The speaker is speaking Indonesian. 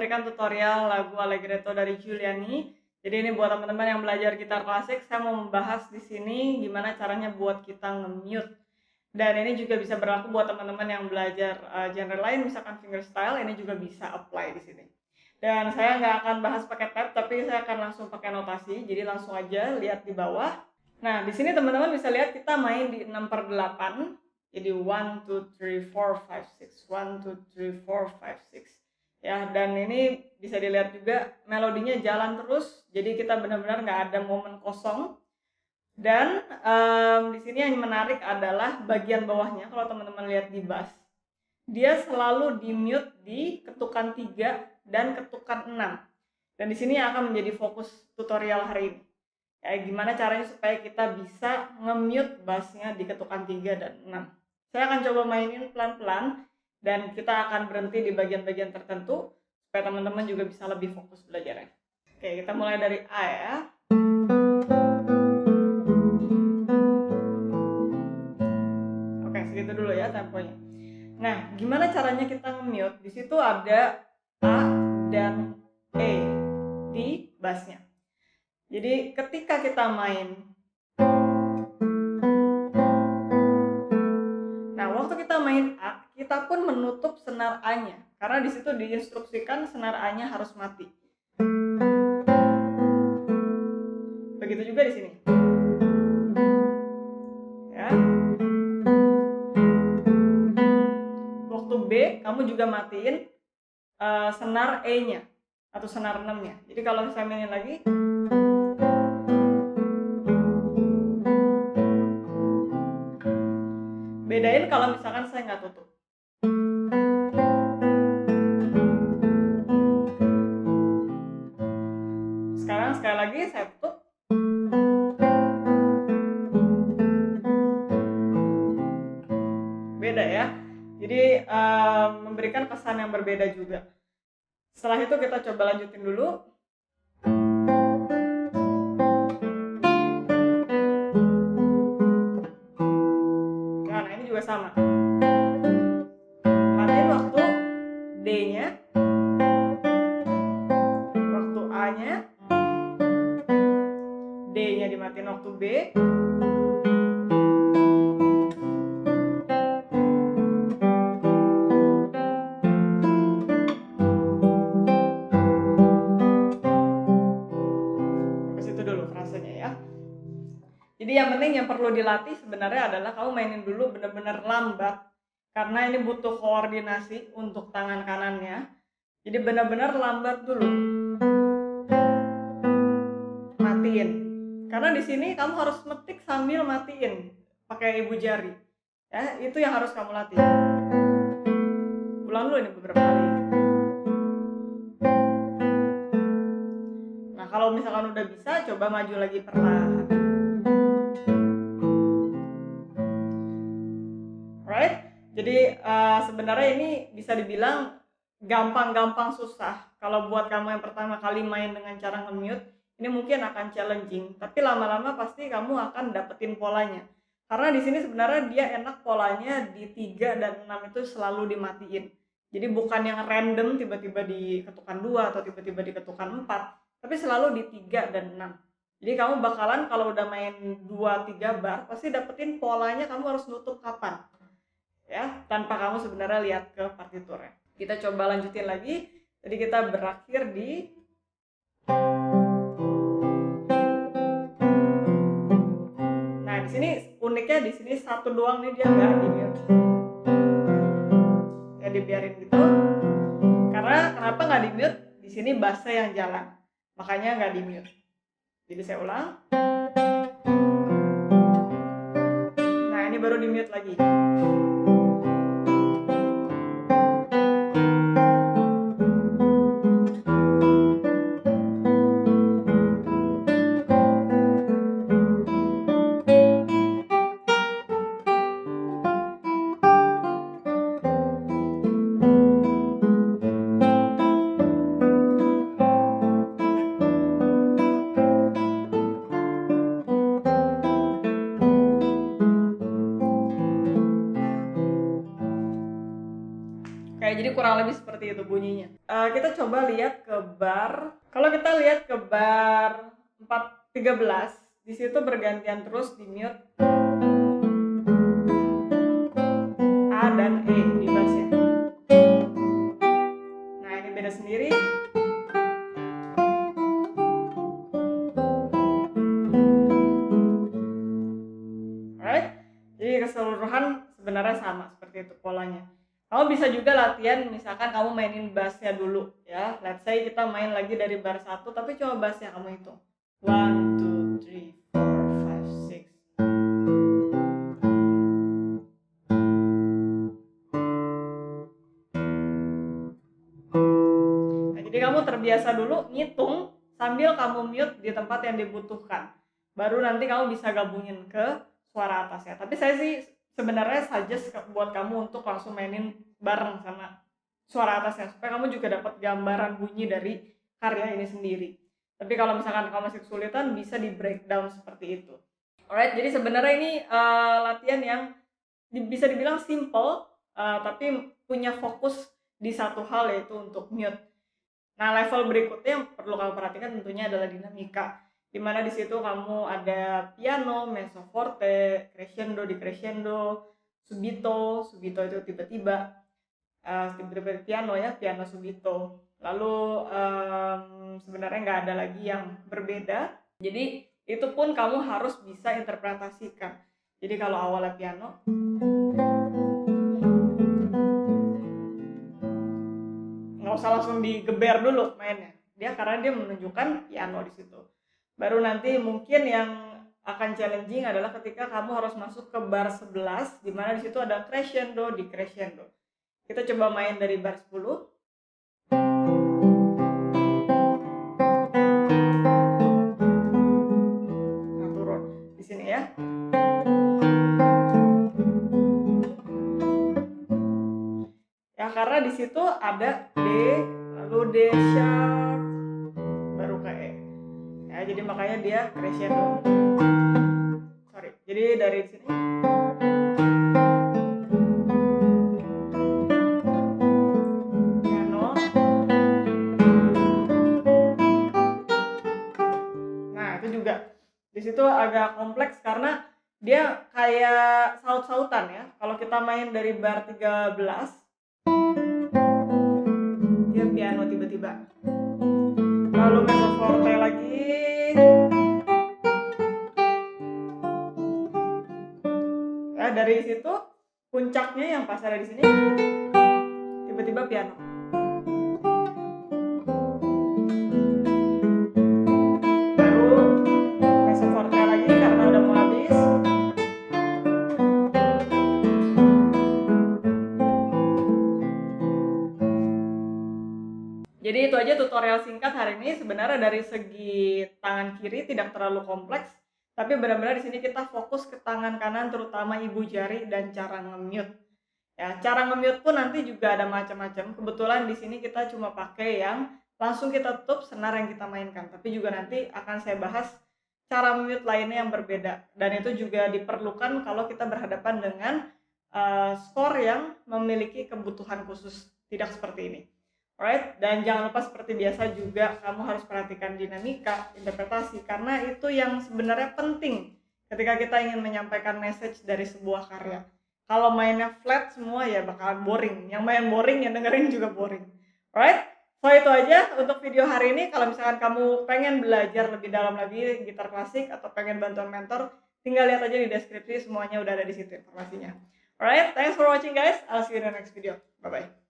memberikan tutorial lagu Allegretto dari Giuliani. Jadi ini buat teman-teman yang belajar gitar klasik, saya mau membahas di sini gimana caranya buat kita nge-mute. Dan ini juga bisa berlaku buat teman-teman yang belajar genre lain, misalkan fingerstyle, ini juga bisa apply di sini. Dan saya nggak akan bahas pakai tab, tapi saya akan langsung pakai notasi. Jadi langsung aja lihat di bawah. Nah, di sini teman-teman bisa lihat kita main di 6/8. Jadi 1, 2, 3, 4, 5, 6. 1, 2, 3, 4, 5, 6. Ya, dan ini bisa dilihat juga melodinya jalan terus. Jadi kita benar-benar nggak ada momen kosong. Dan di sini yang menarik adalah bagian bawahnya. Kalau teman-teman lihat di bass, dia selalu di mute di ketukan 3 dan ketukan 6. Dan di sini akan menjadi fokus tutorial hari ini. Ya, gimana caranya supaya kita bisa nge-mute bassnya di ketukan 3 dan 6. Saya akan coba mainin pelan-pelan dan kita akan berhenti di bagian-bagian tertentu supaya teman-teman juga bisa lebih fokus belajarnya. Oke, kita mulai dari A ya. Oke, segitu dulu ya temponya. Nah, gimana caranya kita nge-mute? Di situ ada A dan E di bassnya. Jadi ketika kita main, nah waktu kita main A, kita pun menutup senar A-nya, karena di situ diinstruksikan senar A-nya harus mati. Begitu juga di sini. Ya. Waktu B, kamu juga matiin senar E-nya atau senar 6-nya. Jadi kalau saya mainin lagi, bedain kalau misalkan saya nggak tutup. Sekarang sekali lagi saya tutup. Beda ya. Jadi memberikan kesan yang berbeda juga. Setelah itu kita coba lanjutin dulu. Nah, ini juga sama. Matiin waktu D-nya, waktu A-nya, D-nya dimatiin waktu B. Sampai situ dulu frasenya ya. Jadi yang penting yang perlu dilatih sebenarnya adalah kamu mainin dulu benar-benar lambat, karena ini butuh koordinasi untuk tangan kanannya. Jadi benar-benar lambat dulu. Matiin. Karena di sini kamu harus metik sambil matiin pakai ibu jari. Ya, itu yang harus kamu latih. Ulang dulu ini beberapa kali. Nah, kalau misalkan udah bisa, coba maju lagi perlahan. Right? Jadi sebenarnya ini bisa dibilang gampang-gampang susah. Kalau buat kamu yang pertama kali main dengan cara nge-mute, ini mungkin akan challenging. Tapi lama-lama pasti kamu akan dapetin polanya. Karena di sini sebenarnya dia enak polanya di 3 dan 6 itu selalu dimatiin. Jadi bukan yang random tiba-tiba di ketukan 2 atau tiba-tiba di ketukan 4, tapi selalu di 3 dan 6. Jadi kamu bakalan kalau udah main 2-3 bar, pasti dapetin polanya kamu harus nutup kapan. Ya, tanpa kamu sebenarnya lihat ke partiturnya. Kita coba lanjutin lagi. Jadi kita berakhir di di sini uniknya di sini satu doang nih dia nggak di mute. Ya dibiarin gitu. Karena kenapa nggak di mute? Di sini bassnya yang jalan, makanya nggak di mute. Jadi saya ulang. Nah ini baru di mute lagi. Oke, jadi kurang lebih seperti itu bunyinya. Kita coba lihat ke bar. Kalau kita lihat ke bar 413, di situ bergantian terus di mute A dan E di bassnya. Nah, ini beda sendiri. Alright, jadi keseluruhan sebenarnya sama seperti itu polanya. Kamu bisa juga latihan, misalkan kamu mainin bassnya dulu ya. Let's say kita main lagi dari bar 1, tapi coba bassnya kamu hitung. 1, 2, 3, 4, 5, 6. Nah, jadi kamu terbiasa dulu ngitung sambil kamu mute di tempat yang dibutuhkan. Baru nanti kamu bisa gabungin ke suara atasnya. Tapi saya sih sebenarnya suggest buat kamu untuk langsung mainin bareng sama suara atasnya supaya kamu juga dapat gambaran bunyi dari karya ini sendiri. Tapi kalau misalkan kamu masih kesulitan, bisa di breakdown seperti itu. Alright, jadi sebenarnya ini latihan yang bisa dibilang simple, tapi punya fokus di satu hal, yaitu untuk mute. Nah, level berikutnya yang perlu kamu perhatikan tentunya adalah dinamika, dimana di situ kamu ada piano, mezzo forte, crescendo di crescendo, subito itu tiba-tiba, tiba-tiba piano ya, piano subito. Lalu sebenarnya nggak ada lagi yang berbeda, jadi itu pun kamu harus bisa interpretasikan. Jadi kalau awalnya piano, nggak usah langsung digeber dulu mainnya dia, karena dia menunjukkan piano di situ. Baru nanti mungkin yang akan challenging adalah ketika kamu harus masuk ke bar 11, di mana di situ ada crescendo di crescendo. Kita coba main dari bar 10. Nah, turun di sini ya. Ya, karena di situ ada D, lalu D sharp, baru ke E. Ya, jadi makanya dia crescendo. Sorry, jadi dari sini. Piano. Nah, itu juga di situ agak kompleks karena dia kayak saut-sautan ya. Kalau kita main dari bar 13, dia piano tiba-tiba. Lalu mezzo forte lagi. Ya, dari situ puncaknya yang pas ada di sini tiba-tiba piano. Baru mezzo forte lagi karena udah mau habis. Jadi itu aja tutorial singkat hari ini. Sebenarnya dari segi tangan kiri tidak terlalu kompleks, tapi benar-benar di sini kita fokus ke tangan kanan, terutama ibu jari dan cara nge-mute. Ya, cara nge-mute pun nanti juga ada macam-macam. Kebetulan di sini kita cuma pakai yang langsung kita tutup senar yang kita mainkan, tapi juga nanti akan saya bahas cara mute lainnya yang berbeda. Dan itu juga diperlukan kalau kita berhadapan dengan skor yang memiliki kebutuhan khusus, tidak seperti ini. Alright, dan jangan lupa seperti biasa juga kamu harus perhatikan dinamika, interpretasi, karena itu yang sebenarnya penting ketika kita ingin menyampaikan message dari sebuah karya. Kalau mainnya flat semua ya bakalan boring. Yang main boring, yang dengerin juga boring. Alright, so itu aja untuk video hari ini. Kalau misalkan kamu pengen belajar lebih dalam lagi gitar klasik atau pengen bantuan mentor, tinggal lihat aja di deskripsi, semuanya udah ada di situ informasinya. Alright, thanks for watching guys. I'll see you in the next video. Bye-bye.